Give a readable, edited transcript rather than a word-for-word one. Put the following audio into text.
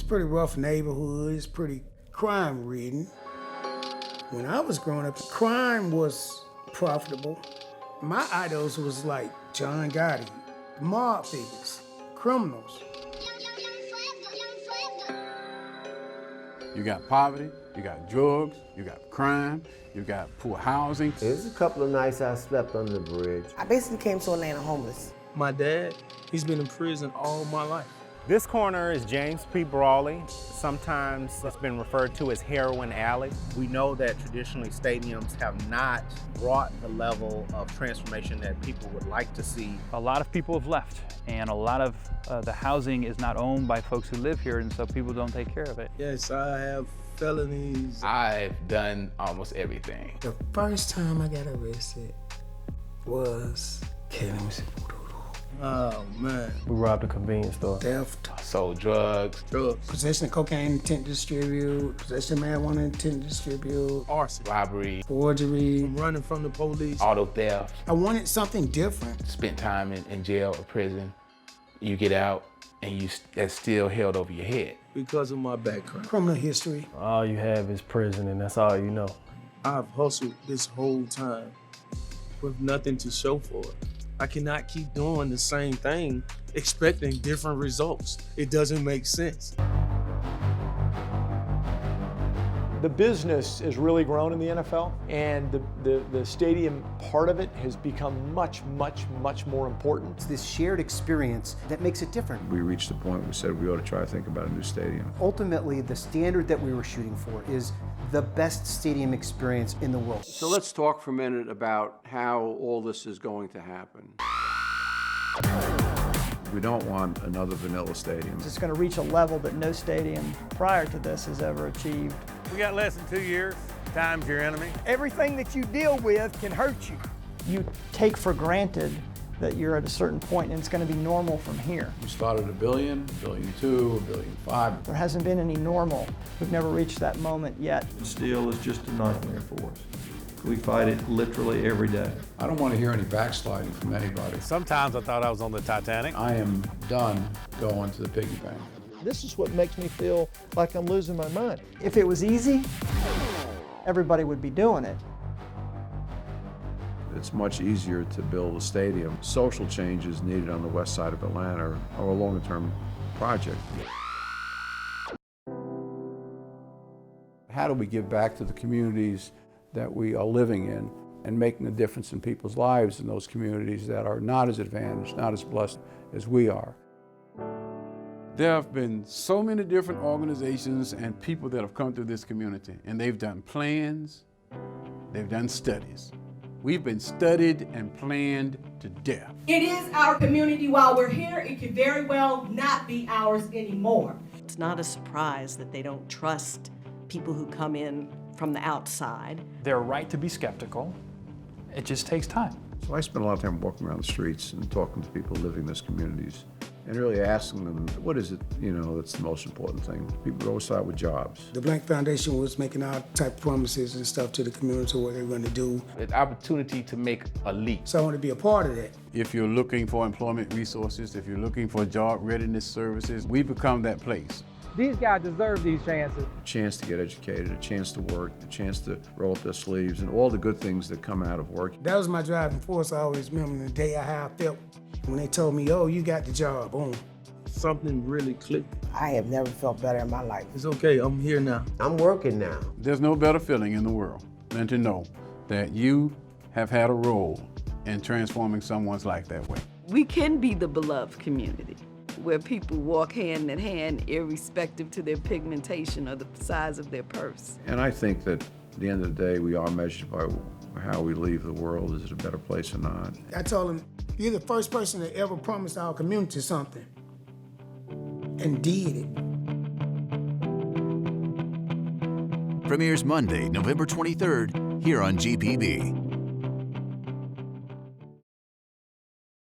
pretty rough neighborhood. It's pretty crime-ridden. When I was growing up, crime was profitable. My idols was like John Gotti, mob figures, criminals. You got poverty, you got drugs, you got crime, you got poor housing. There's a couple of nights I slept under the bridge. I basically came to Atlanta homeless. My dad, he's been in prison all my life. This corner is James P. Brawley. Sometimes it's been referred to as Heroin Alley. We know that traditionally stadiums have not brought the level of transformation that people would like to see. A lot of people have left, and a lot of the housing is not owned by folks who live here, and so people don't take care of it. Yes, I have felonies. I've done almost everything. The first time I got arrested was, let me see. Oh, man. We robbed a convenience store. Theft. Sold drugs. Possession of cocaine, intent to distribute. Possession of marijuana, intent to distribute. Arson. Robbery. Forgery. Running from the police. Auto theft. I wanted something different. Spent time in jail or prison. You get out and that's still held over your head. Because of my background. Criminal history. All you have is prison, and that's all you know. I've hustled this whole time with nothing to show for it. I cannot keep doing the same thing, expecting different results. It doesn't make sense. The business has really grown in the NFL, and the stadium part of it has become much, much, much more important. It's this shared experience that makes it different. We reached the point where we said we ought to try to think about a new stadium. Ultimately, the standard that we were shooting for is the best stadium experience in the world. So let's talk for a minute about how all this is going to happen. We don't want another vanilla stadium. It's going to reach a level that no stadium prior to this has ever achieved. We got less than 2 years. Time's your enemy. Everything that you deal with can hurt you. You take for granted that you're at a certain point and it's going to be normal from here. We started $1 billion, $1.2 billion, $1.5 billion. There hasn't been any normal. We've never reached that moment yet. Steel is just a nightmare for us. We fight it literally every day. I don't want to hear any backsliding from anybody. Sometimes I thought I was on the Titanic. I am done going to the piggy bank. This is what makes me feel like I'm losing my mind. If it was easy, everybody would be doing it. It's much easier to build a stadium. Social changes needed on the west side of Atlanta are a longer-term project. How do we give back to the communities that we are living in and making a difference in people's lives in those communities that are not as advantaged, not as blessed as we are? There have been so many different organizations and people that have come through this community, and they've done plans, they've done studies. We've been studied and planned to death. It is our community. While we're here, it could very well not be ours anymore. It's not a surprise that they don't trust people who come in from the outside. They're right to be skeptical. It just takes time. So I spend a lot of time walking around the streets and talking to people living in those communities and really asking them, what is it, that's the most important thing? People always start with jobs. The Blank Foundation was making all type of promises and stuff to the community, what they were going to do. An opportunity to make a leap. So I want to be a part of that. If you're looking for employment resources, if you're looking for job readiness services, we become that place. These guys deserve these chances. A chance to get educated, a chance to work, a chance to roll up their sleeves, and all the good things that come out of work. That was my driving force. I always remember the day how I felt when they told me, oh, you got the job, boom. Something really clicked. I have never felt better in my life. It's okay, I'm here now. I'm working now. There's no better feeling in the world than to know that you have had a role in transforming someone's life that way. We can be the beloved community, where people walk hand in hand irrespective to their pigmentation or the size of their purse. And I think that at the end of the day, we are measured by how we leave the world. Is it a better place or not? I told him, you're the first person that ever promised our community something and did it. Premieres Monday, November 23rd, here on GPB.